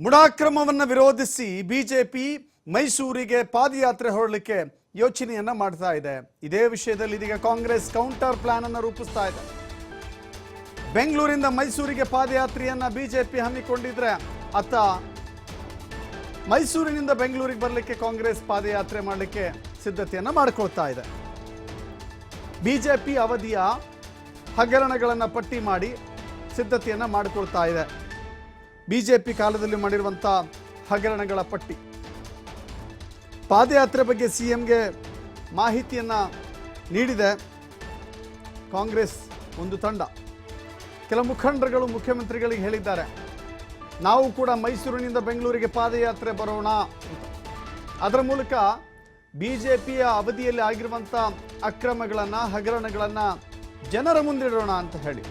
ಮುಡಾಕ್ರಮವನ್ನು ವಿರೋಧಿಸಿ ಬಿಜೆಪಿ ಮೈಸೂರಿಗೆ ಪಾದಯಾತ್ರೆ ಹೊರಡಲಿಕ್ಕೆ ಯೋಚನೆಯನ್ನ ಮಾಡ್ತಾ ಇದೆ. ಇದೇ ವಿಷಯದಲ್ಲಿ ಇದೀಗ ಕಾಂಗ್ರೆಸ್ ಕೌಂಟರ್ ಪ್ಲಾನ್ ಅನ್ನು ರೂಪಿಸ್ತಾ ಇದೆ. ಬೆಂಗಳೂರಿಂದ ಮೈಸೂರಿಗೆ ಪಾದಯಾತ್ರೆಯನ್ನ ಬಿಜೆಪಿ ಹಮ್ಮಿಕೊಂಡಿದ್ರೆ ಅತ್ತ ಮೈಸೂರಿನಿಂದ ಬೆಂಗಳೂರಿಗೆ ಬರಲಿಕ್ಕೆ ಕಾಂಗ್ರೆಸ್ ಪಾದಯಾತ್ರೆ ಮಾಡಲಿಕ್ಕೆ ಸಿದ್ಧತೆಯನ್ನ ಮಾಡಿಕೊಳ್ತಾ ಇದೆ. ಬಿಜೆಪಿ ಅವಧಿಯ ಹಗರಣಗಳನ್ನು ಪಟ್ಟಿ ಮಾಡಿ ಸಿದ್ಧತೆಯನ್ನ ಮಾಡಿಕೊಳ್ತಾ ಇದೆ. ಬಿಜೆಪಿ ಕಾಲದಲ್ಲಿ ಮಾಡಿರುವಂಥ ಹಗರಣಗಳ ಪಟ್ಟಿ. ಪಾದಯಾತ್ರೆ ಬಗ್ಗೆ ಸಿಎಂಗೆ ಮಾಹಿತಿಯನ್ನು ನೀಡಿದೆ ಕಾಂಗ್ರೆಸ್ ಒಂದು ತಂಡ. ಕೆಲ ಮುಖಂಡರುಗಳು ಮುಖ್ಯಮಂತ್ರಿಗಳಿಗೆ ಹೇಳಿದ್ದಾರೆ, ನಾವು ಕೂಡ ಮೈಸೂರಿನಿಂದ ಬೆಂಗಳೂರಿಗೆ ಪಾದಯಾತ್ರೆ ಬರೋಣ ಅಂತ. ಅದರ ಮೂಲಕ ಬಿಜೆಪಿಯ ಅವಧಿಯಲ್ಲಿ ಆಗಿರುವಂಥ ಅಕ್ರಮಗಳನ್ನು ಹಗರಣಗಳನ್ನು ಜನರ ಮುಂದಿಡೋಣ ಅಂತ ಹೇಳಿ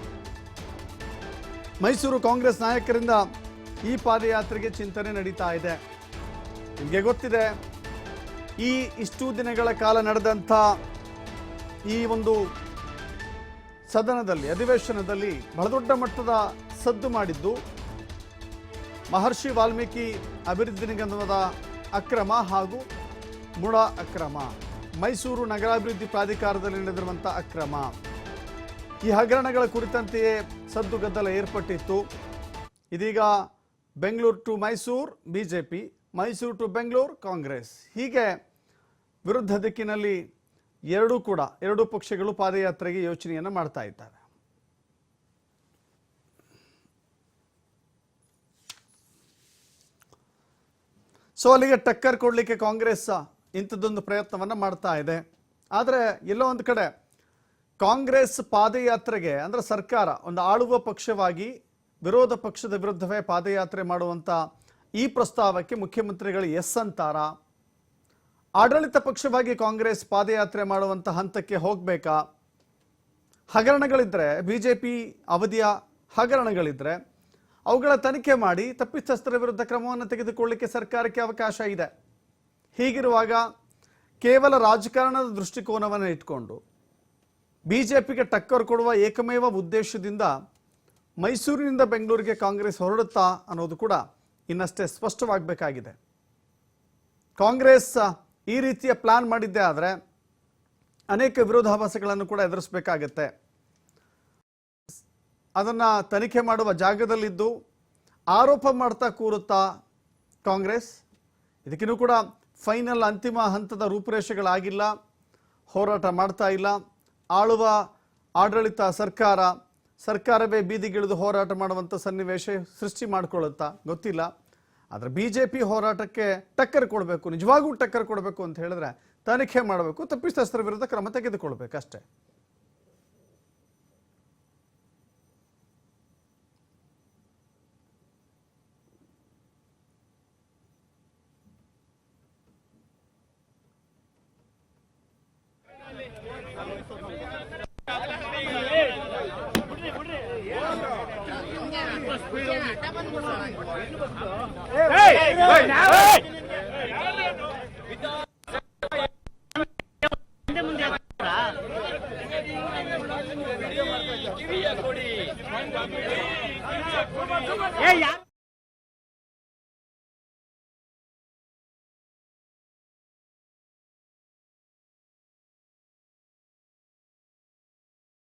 ಮೈಸೂರು ಕಾಂಗ್ರೆಸ್ ನಾಯಕರಿಂದ ಈ ಪಾದಯಾತ್ರೆಗೆ ಚಿಂತನೆ ನಡೀತಾ ಇದೆ. ನಿಮಗೆ ಗೊತ್ತಿದೆ, ಇಷ್ಟು ದಿನಗಳ ಕಾಲ ನಡೆದಂಥ ಈ ಒಂದು ಸದನದಲ್ಲಿ ಅಧಿವೇಶನದಲ್ಲಿ ಬಹಳ ದೊಡ್ಡ ಮಟ್ಟದ ಸದ್ದು ಮಾಡಿದ್ದು ಮಹರ್ಷಿ ವಾಲ್ಮೀಕಿ ಅಭಿವೃದ್ಧಿ ನಿಗಮದ ಅಕ್ರಮ ಹಾಗೂ ಮುಡ ಅಕ್ರಮ, ಮೈಸೂರು ನಗರಾಭಿವೃದ್ಧಿ ಪ್ರಾಧಿಕಾರದಲ್ಲಿ ನಡೆದಿರುವಂಥ ಅಕ್ರಮ. ಈ ಹಗರಣಗಳ ಕುರಿತಂತೆಯೇ ಸದ್ದು ಗದ್ದಲ ಏರ್ಪಟ್ಟಿತ್ತು. ಇದೀಗ Bengaluru to Mysuru BJP, Mysuru to Bengaluru Congress, ಹೀಗೆ ವಿರುದ್ಧ ದಿಕ್ಕಿನಲ್ಲಿ ಎರಡೂ ಪಕ್ಷಗಳು ಪಾದಯಾತ್ರೆಗೆ ಯೋಚನೆಯನ್ನು ಮಾಡ್ತಾ ಇದ್ದಾರೆ. ಸೊ ಅಲ್ಲಿಗೆ ಟಕ್ಕರ್ ಕೊಡಲಿಕ್ಕೆ ಕಾಂಗ್ರೆಸ್ ಇಂಥದ್ದೊಂದು ಪ್ರಯತ್ನವನ್ನು ಮಾಡ್ತಾ ಇದೆ. ಆದರೆ ಎಲ್ಲೋ ಒಂದು ಕಡೆ ಕಾಂಗ್ರೆಸ್ ಪಾದಯಾತ್ರೆಗೆ ಅಂದರೆ ಸರ್ಕಾರ ಒಂದು ಆಳುವ ಪಕ್ಷವಾಗಿ ವಿರೋಧ ಪಕ್ಷದ ವಿರುದ್ಧವೇ ಪಾದಯಾತ್ರೆ ಮಾಡುವಂಥ ಈ ಪ್ರಸ್ತಾವಕ್ಕೆ ಮುಖ್ಯಮಂತ್ರಿಗಳು ಎಸ್ ಅಂತಾರ? ಆಡಳಿತ ಪಕ್ಷವಾಗಿ ಕಾಂಗ್ರೆಸ್ ಪಾದಯಾತ್ರೆ ಮಾಡುವಂಥ ಹಂತಕ್ಕೆ ಹೋಗಬೇಕಾ? ಹಗರಣಗಳಿದ್ದರೆ, ಬಿಜೆಪಿ ಅವಧಿಯ ಹಗರಣಗಳಿದ್ದರೆ ಅವುಗಳ ತನಿಖೆ ಮಾಡಿ ತಪ್ಪಿತಸ್ಥರ ವಿರುದ್ಧ ಕ್ರಮವನ್ನು ತೆಗೆದುಕೊಳ್ಳಲಿಕ್ಕೆ ಸರ್ಕಾರಕ್ಕೆ ಅವಕಾಶ ಇದೆ. ಹೀಗಿರುವಾಗ ಕೇವಲ ರಾಜಕಾರಣದ ದೃಷ್ಟಿಕೋನವನ್ನು ಇಟ್ಕೊಂಡು ಬಿಜೆಪಿಗೆ ಟಕ್ಕರ್ ಕೊಡುವ ಏಕಮೇವ ಉದ್ದೇಶದಿಂದ ಮೈಸೂರಿನಿಂದ ಬೆಂಗಳೂರಿಗೆ ಕಾಂಗ್ರೆಸ್ ಹೊರಡುತ್ತಾ ಅನ್ನೋದು ಕೂಡ ಇನ್ನಷ್ಟೇ ಸ್ಪಷ್ಟವಾಗಬೇಕಾಗಿದೆ. ಕಾಂಗ್ರೆಸ್ ಈ ರೀತಿಯ ಪ್ಲಾನ್ ಮಾಡಿದ್ದೇ ಆದರೆ ಅನೇಕ ವಿರೋಧಾಭಾಸಗಳನ್ನು ಕೂಡ ಎದುರಿಸಬೇಕಾಗತ್ತೆ. ಅದನ್ನು ತನಿಖೆ ಮಾಡುವ ಜಾಗದಲ್ಲಿದ್ದು ಆರೋಪ ಮಾಡ್ತಾ ಕೂರುತ್ತಾ ಕಾಂಗ್ರೆಸ್? ಇದಕ್ಕಿನ್ನೂ ಕೂಡ ಫೈನಲ್ ಅಂತಿಮ ಹಂತದ ರೂಪುರೇಷೆಗಳಾಗಿಲ್ಲ, ಹೋರಾಟ ಮಾಡ್ತಾ ಇಲ್ಲ. ಆಳುವ ಆಡಳಿತ ಸರ್ಕಾರವೇ ಬೀದಿಗಿಳಿದು ಹೋರಾಟ ಮಾಡುವಂಥ ಸನ್ನಿವೇಶ ಸೃಷ್ಟಿ ಮಾಡಿಕೊಳ್ಳುತ್ತಾ ಗೊತ್ತಿಲ್ಲ. ಆದರೆ ಬಿಜೆಪಿ ಹೋರಾಟಕ್ಕೆ ಟಕ್ಕರ್ ಕೊಡಬೇಕು, ನಿಜವಾಗೂ ಟಕ್ಕರ್ ಕೊಡಬೇಕು ಅಂತ ಹೇಳಿದ್ರೆ ತನಿಖೆ ಮಾಡಬೇಕು, ತಪ್ಪಿತಸ್ಥರ ವಿರುದ್ಧ ಕ್ರಮ ತೆಗೆದುಕೊಳ್ಬೇಕಷ್ಟೇ. Hey,